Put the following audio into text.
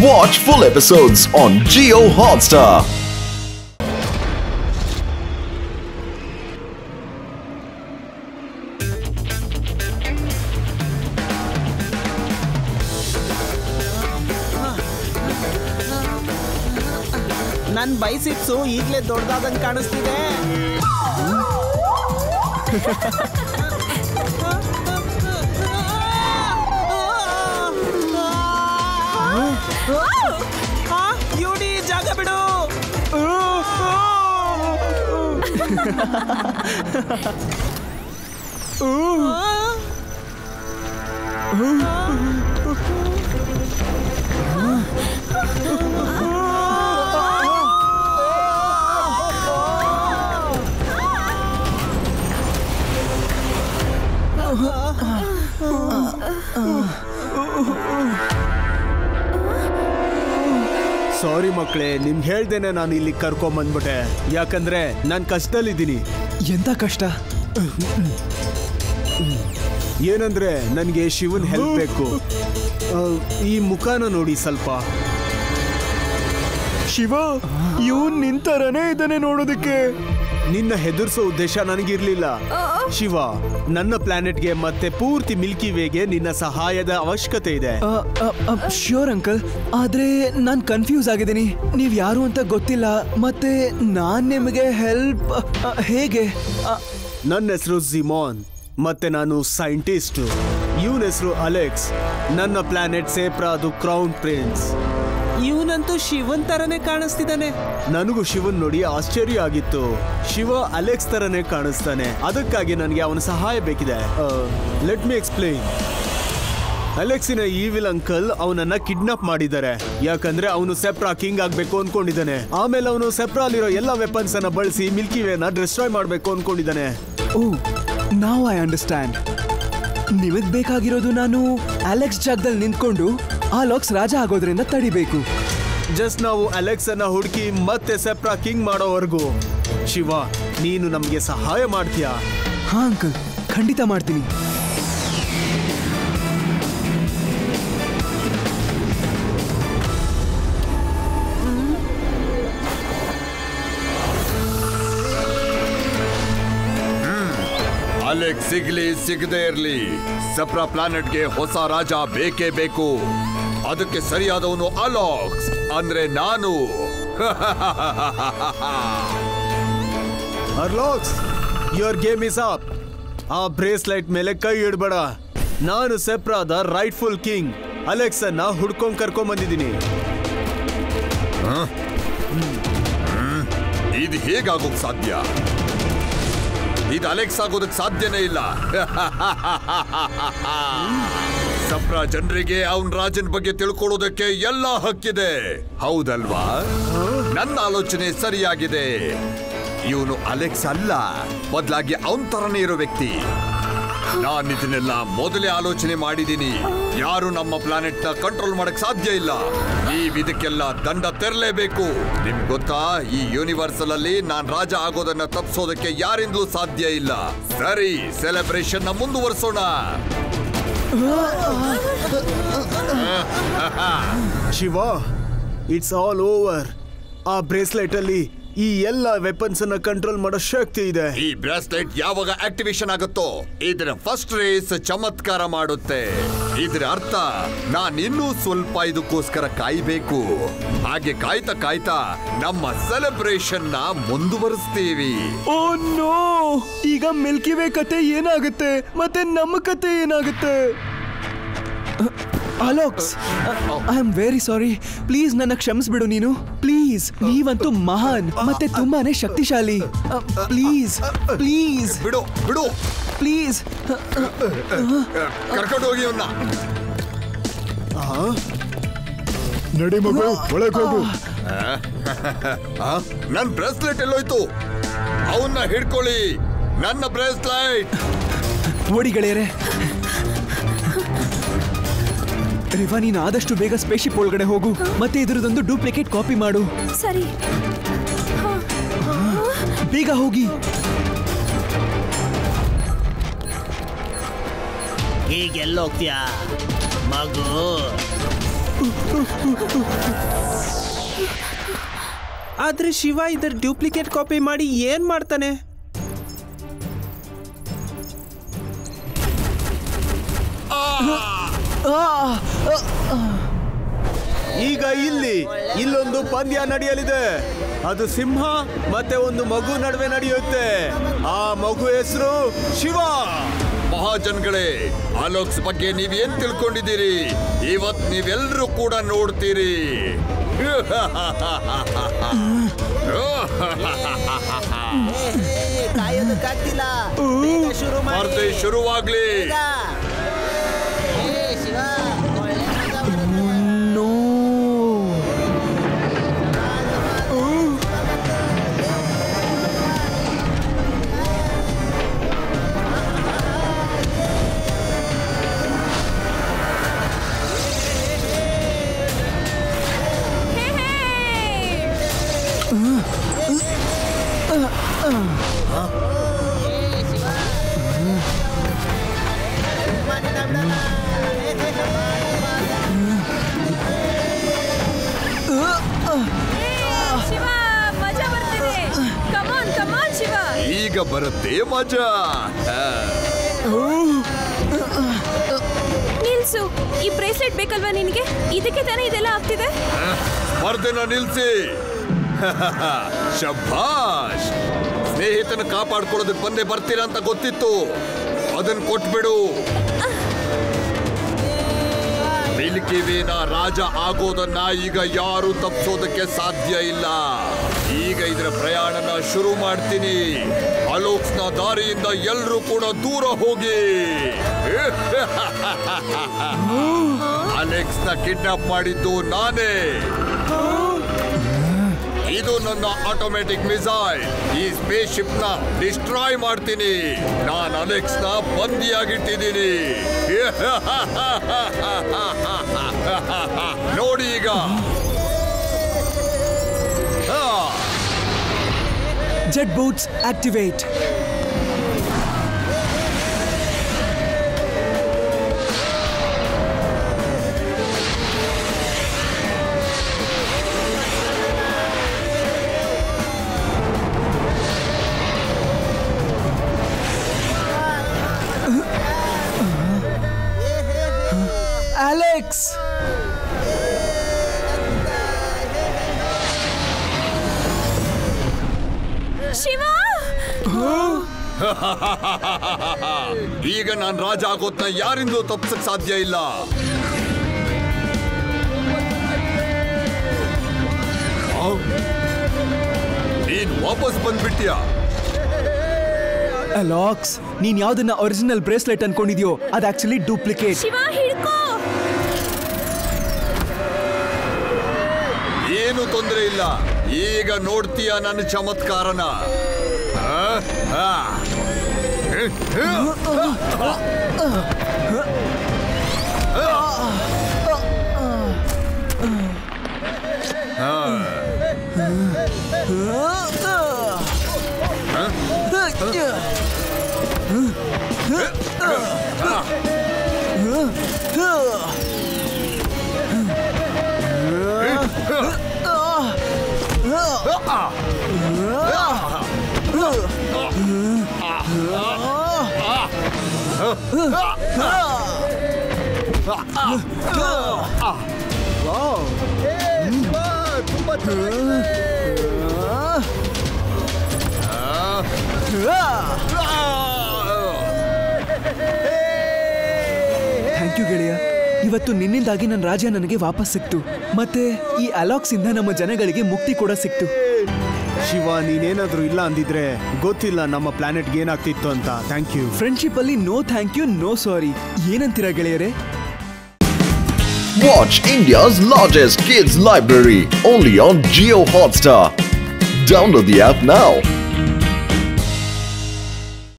Watch full episodes on Jio Hotstar. ನನ್ನ ಬೈಸಿಪ್ಸು ಈಗಲೇ ದೊಡ್ಡದಾದಂಗೆ ಕಾಣಿಸ್ತಿದೆ. ಯುಡಿ ಜಾಗ ಬಿಡು. ಸಾರಿ ಮಕ್ಕಳೇ, ನಿಮ್ಗೆ ಹೇಳ್ದೇನೆ ನಾನು ಇಲ್ಲಿ ಕರ್ಕೊಂಬಂದ್ಬಿಟ್ಟೆ. ಯಾಕಂದ್ರೆ ನಾನು ಕಷ್ಟದಲ್ಲಿದ್ದೀನಿ. ಎಂತ ಕಷ್ಟ? ಏನಂದ್ರೆ ನನಗೆ ಶಿವನ್ ಹೆಲ್ಪ್ ಬೇಕು. ಈ ಮುಖಾನ ನೋಡಿ ಸ್ವಲ್ಪ. ಶಿವ, ಇವನ್ ನಿಂತರನೇ ಇದ್ದಾನೆ ನೋಡೋದಕ್ಕೆ. ನಿನ್ನ ಹೆದರ್ಸೋ ಉದ್ದೇಶ ನನಗಿರ್ಲಿಲ್ಲ ಶಿವ. ನನ್ನ ಪ್ಲಾನೆಟ್ಗೆ ಮತ್ತೆ ಪೂರ್ತಿ ಮಿಲ್ಕಿ ವೇಗೆ ನಿನ್ನ ಸಹಾಯದ ಅವಶ್ಯಕತೆ ಇದೆ. ಶ್ಯೂರ್ ಅಂಕಲ್, ಆದ್ರೆ ನಾನ್ ಕನ್ಫ್ಯೂಸ್ ಆಗಿದ್ದೀನಿ. ನೀವ್ ಯಾರು ಅಂತ ಗೊತ್ತಿಲ್ಲ, ಮತ್ತೆ ನಾನ್ ನಿಮಗೆ ಹೆಲ್ಪ್ ಹೇಗೆ? ನನ್ನ ಹೆಸರು ಜಿಮಾನ್, ಮತ್ತೆ ನಾನು ಸೈಂಟಿಸ್ಟ್. ಇವನ ಹೆಸರು ಅಲೆಕ್ಸ್. ನನ್ನ ಪ್ಲಾನೆಟ್ ಸೇಪ್ರಾದು ಕ್ರೌನ್ ಪ್ರಿನ್ಸ್. ಇವನಂತೂ ಶಿವನ್ ತರನೇ ಕಾಣಿಸ್ತಿದ್ದಾನೆ. ನನಗೂ ಶಿವನ್ ನೋಡಿ ಆಶ್ಚರ್ಯ ಆಗಿತ್ತು. ಶಿವ ಅಲೆಕ್ಸ್ ತರನೇ ಕಾಣಿಸ್ತಾನೆ. ಅದಕ್ಕಾಗಿ ನನಗೆ ಅವನ ಸಹಾಯ ಬೇಕಿದೆ. Let me explain. ಅಲೆಕ್ಸಿನ ಈವಿಲ್ ಅಂಕಲ್ ಅವನನ್ನ ಕಿಡ್ನಾಪ್ ಮಾಡಿದ್ದಾರೆ. ಯಾಕಂದ್ರೆ ಅವನು ಸೆಪ್ರಾ ಕಿಂಗ್ ಆಗ್ಬೇಕು ಅನ್ಕೊಂಡಿದ್ದಾನೆ. ಆಮೇಲೆ ಅವನು ಸೆಪ್ರಾಲಿರೋ ಎಲ್ಲ ವೆಪನ್ಸ್ ಅನ್ನ ಬಳಸಿ ಮಿಲ್ಕಿ ವೇನ ಡಿಸ್ಟ್ರಾಯ್ ಮಾಡ್ಬೇಕು ಅನ್ಕೊಂಡಿದ್ದಾನೆ. ಓ, ನೌ ಐ ಅಂಡರ್ಸ್ಟ್ಯಾಂಡ್. ನಿಮಗ್ ಬೇಕಾಗಿರೋದು ನಾನು ಅಲೆಕ್ಸ್ ಜಾಗದಲ್ಲಿ ನಿಂತ್ಕೊಂಡು ಆಲಾಕ್ಸ್ ರಾಜ ಆಗೋದ್ರಿಂದ ತಡಿಬೇಕು. ಜಸ್ಟ್ ನಾವು ಅಲೆಕ್ಸ್ ಅನ್ನ ಹುಡುಕಿ ಮತ್ತೆ ಸೆಪ್ರಾ ಕಿಂಗ್ ಮಾಡೋವರೆಗೂ. ಶಿವ, ನೀನು ನಮ್ಗೆ ಸಹಾಯ ಮಾಡ್ತೀಯಾ? ಹಾ ಅಂಕಲ್, ಖಂಡಿತ ಮಾಡ್ತೀನಿ. ಅಲೆಕ್ಸ್ ಸಿಗ್ಲಿ ಸಿಗದೆ ಇರ್ಲಿ, ಸೆಪ್ರಾ ಪ್ಲಾನೆಟ್ಗೆ ಹೊಸ ರಾಜ ಬೇಕೇ ಬೇಕು. ಅದಕ್ಕೆ ಸರಿಯಾದವನು ಅಲಾಕ್ಸ್, ಅಂದ್ರೆ ನಾನು. ಅಲಾಕ್ಸ್, ಯುವರ್ ಗೇಮ್ ಇಸ್ ಅಪ್. ಆ ಬ್ರೇಸ್ಲೈಟ್ ಮೇಲೆ ಕೈ ಇಡಬೇಡ. ನಾನು ಸೆಪ್ರಾದ ರೈಟ್ಫುಲ್ ಕಿಂಗ್ ಅಲೆಕ್ಸ್ ಅನ್ನ ಹುಡ್ಕೊಂಡ್ ಕರ್ಕೊಂಡ್ ಬಂದಿದ್ದೀನಿ. ಇದು ಹೇಗಾಗೋಕ್ ಸಾಧ್ಯ? ಇದು ಅಲೆಕ್ಸ್ ಆಗೋದಕ್ಕೆ ಸಾಧ್ಯನೇ ಇಲ್ಲ. ಸೆಪ್ರಾ ಜನರಿಗೆ ಅವನ್ ರಾಜನ್ ಬಗ್ಗೆ ತಿಳ್ಕೊಳ್ಳೋದಕ್ಕೆ ಎಲ್ಲ ಹಕ್ಕಿದೆ, ಹೌದಲ್ವಾ? ನನ್ನ ಆಲೋಚನೆ ಸರಿಯಾಗಿದೆ. ಇವನು ಅಲೆಕ್ಸ್ ಅಲ್ಲ, ಬದಲಾಗಿ ಅವನ್ ತರನೇ ಇರೋ ವ್ಯಕ್ತಿ. ನಾನು ಇದನ್ನೆಲ್ಲ ಮೊದಲೇ ಆಲೋಚನೆ ಮಾಡಿದ್ದೀನಿ. ಯಾರು ನಮ್ಮ ಪ್ಲಾನೆಟ್ ನ ಕಂಟ್ರೋಲ್ ಮಾಡಕ್ ಸಾಧ್ಯ ಇಲ್ಲ. ನೀವು ಇದಕ್ಕೆಲ್ಲ ದಂಡ ತೆರಲೇಬೇಕು. ನಿಮ್ಗೆ ಗೊತ್ತಾ, ಈ ಯೂನಿವರ್ಸಲ್ ಅಲ್ಲಿ ನಾನ್ ರಾಜ ಆಗೋದನ್ನ ತಪ್ಪಿಸೋದಕ್ಕೆ ಯಾರಿಂದಲೂ ಸಾಧ್ಯ ಇಲ್ಲ. ಸರಿ, ಸೆಲೆಬ್ರೇಷನ್ ನ ಮುಂದುವರಿಸೋಣ. Shiva, it's all over. ಆ ಬ್ರೇಸ್ಲೈಟ್ ಅಲ್ಲಿ ಈ ಎಲ್ಲ ವೆಪನ್ಸ್ ಅನ್ನ ಕಂಟ್ರೋಲ್ ಮಾಡೋ ಶಕ್ತಿ ಇದೆ. ಈ ಬ್ರೇಸ್ಲೆಟ್ ಯಾವಾಗ ಆಕ್ಟಿವೇಶನ್ ಆಗುತ್ತೋ ಇದರ ಫಸ್ಟ್ ರೇಸ್ ಚಮತ್ಕಾರ ಮಾಡುತ್ತೆ. ಇದರ ಅರ್ಥ ನಾನು ಇನ್ನೂ ಸ್ವಲ್ಪ ಇದಕ್ಕೋಸ್ಕರ ಕಾಯ್ಬೇಕು. ಹಾಗೆ ಕಾಯ್ತಾ ಕಾಯ್ತಾ ನಮ್ಮ ಸೆಲೆಬ್ರೇಷನ್ ನ ಮುಂದುವರಿಸ್ತೀವಿ. ಓ ನೋ, ಈಗ ಮಿಲ್ಕಿ ವೇ ಕತೆ ಏನಾಗುತ್ತೆ? ಮತ್ತೆ ನಮ್ಮ ಕತೆ ಏನಾಗುತ್ತೆ? Alex, I am very sorry. Please ನನ್ನ ಕ್ಷಮಿಸ್ಬಿಡು ನೀನು. ಪ್ಲೀಸ್, ನೀವಂತೂ ಮಹಾನ್ ಮತ್ತೆ ತುಂಬಾನೇ ಶಕ್ತಿಶಾಲಿ. ಪ್ಲೀಸ್ ಪ್ಲೀಸ್ ಬಿಡು ಬಿಡು, ಪ್ಲೀಸ್ ಕರ್ಕೊಂಡು ಹೋಗಿ ಅವನ್ನ. ನಡಿ ಮಗು, ಒಳಗೆ ಹೋಗು. ನನ್ ಬ್ರೇಸ್ಲೆಟ್ ಎಲ್ಲೋಯ್ತು? ಅವನ್ನ ಹಿಡ್ಕೊಳ್ಳಿ, ನನ್ನ ಬ್ರೇಸ್ಲೆಟ್. ಓಡಿ ಗೆಳೆಯರೆ. ರಿವಾ, ನೀನು ಆದಷ್ಟು ಬೇಗ ಸ್ಪೇಸ್‌ಶಿಪ್ ಒಳಗಡೆ ಹೋಗು ಮತ್ತೆ ಇದರದೊಂದು ಡೂಪ್ಲಿಕೇಟ್ ಕಾಪಿ ಮಾಡು. ಸರಿ, ಬೇಗ ಹೋಗಿ. ಈಗೆಲ್ಲೋಗ್ತೀಯಾ ಮಗು? ಆದ್ರೆ ಶಿವ ಇದರ ಡ್ಯೂಪ್ಲಿಕೇಟ್ ಕಾಪಿ ಮಾಡಿ ಏನ್ ಮಾಡ್ತಾನೆ? ಈಗ ಇಲ್ಲೊಂದು ಪಂದ್ಯ ನಡೆಯಲಿದೆ. ಅದು ಸಿಂಹ ಮತ್ತೆ ಒಂದು ಮಗು ನಡುವೆ ನಡೆಯುತ್ತೆ. ಆ ಮಗು ಹೆಸರು ಶಿವ. ಮಹಾಜನ್ಗಳೇ, ಅಲೋಕ್ಸ್ ಬಗ್ಗೆ ನೀವೇನ್ ತಿಳ್ಕೊಂಡಿದ್ದೀರಿ? ಇವತ್ ನೀವೆಲ್ಲರೂ ಕೂಡ ನೋಡ್ತೀರಿ. ಸ್ಪರ್ಧೆ ಶುರುವಾಗ್ಲಿ. ಈಗ ಬರುತ್ತೆ ಮಜಾ. ನಿಲ್ಸು, ಈ ಬ್ರೇಸ್ಲೆಟ್ ಬೇಕಲ್ವಾ ನಿನಗೆ? ಇದಕ್ಕೆ ತಾನೇ ಇದೆಲ್ಲ ಆಗ್ತಿದೆ. ಸ್ಪರ್ಧೆನ ನಿಲ್ಸಿ. ಶಭಾಷ್. ಸ್ನೇಹಿತನ ಕಾಪಾಡ್ಕೊಳ್ಳೋದಕ್ಕೆ ಬಂದೇ ಬರ್ತೀರಾ ಅಂತ ಗೊತ್ತಿತ್ತು. ಅದನ್ನ ಕೊಟ್ಬಿಡು. ಮಿಲ್ಕಿ ವೇನ ರಾಜ ಆಗೋದನ್ನ ಈಗ ಯಾರು ತಪ್ಪಿಸೋದಕ್ಕೆ ಸಾಧ್ಯ ಇಲ್ಲ. ಈಗ ಇದರ ಪ್ರಯಾಣನ ಶುರು ಮಾಡ್ತೀನಿ. ಅಲೋಕ್ಸ್ನ ದಾರಿಯಿಂದ ಎಲ್ಲರೂ ಕೂಡ ದೂರ ಹೋಗಿ. ಅಲೆಕ್ಸ್ನ ಕಿಡ್ನಾಪ್ ಮಾಡಿದ್ದು ನಾನೇ. ಇದು ನನ್ನ ಆಟೋಮ್ಯಾಟಿಕ್ ಮಿಸೈಲ್. ಈ ಸ್ಪೇಸ್ ಶಿಪ್ ನ ಡಿಸ್ಟ್ರಾಯ್ ಮಾಡ್ತೀನಿ. ನಾನು ಅಲೆಕ್ಸ್ ನ ಬಂದಿಯಾಗಿಟ್ಟಿದ್ದೀನಿ. ನೋಡಿ ಈಗ. Jet boots activate. Alex, Shiva, ಈಗ ನಾನು ರಾಜ ಆಗೋದ್ನ ಯಾರಿಂದೂ ತಪ್ಪಿಸಕ್ ಸಾಧ್ಯ ಇಲ್ಲ. ನೀನ್ ವಾಪಸ್ ಬಂದ್ಬಿಟ್ಯಾ? ಅಲಾಕ್ಸ್, ನೀನ್ ಯಾವ್ದನ್ನ ಒರಿಜಿನಲ್ ಬ್ರೇಸ್ಲೆಟ್ ಅನ್ಕೊಂಡಿದ್ಯೋ ಅದು ಆಕ್ಚುಲಿ ಡೂಪ್ಲಿಕೇಟ್. ಶಿವ ಹಿಡ್ಕೋ. ಏನು ತೊಂದರೆ ಇಲ್ಲ. ಈಗ ನೋಡ್ತೀಯ ನನ್ನ ಚಮತ್ಕಾರನ. ಥ್ಯಾಂಕ್ ಯು ಗೆಳೆಯ. ಇವತ್ತು ನಿನ್ನಿಂದಾಗಿ ನನ್ನ ರಾಜ್ಯ ನನಗೆ ವಾಪಸ್ ಸಿಕ್ತು. ಮತ್ತೆ ಈ ಅಲಾಕ್ಸ್ ಇಂದ ನಮ್ಮ ಜನಗಳಿಗೆ ಮುಕ್ತಿ ಕೂಡ ಸಿಕ್ತು. ಶಿವ, ನೀನೇನಾದ್ರೂ ಇಲ್ಲ ಅಂದಿದ್ರೆ ಗೊತ್ತಿಲ್ಲ ನಮ್ಮ ಪ್ಲಾನೆಟ್ಗೆ ಏನಾಗ್ತಿತ್ತು ಅಂತ. Thank you. ಫ್ರೆಂಡ್ಶಿಪ್ ಅಲ್ಲಿ no thank you, no sorry. ಏನಂತೀರಾ ಗೆಳೆಯರೇ? Watch India's largest kids library only on Jio Hotstar. Download the app now.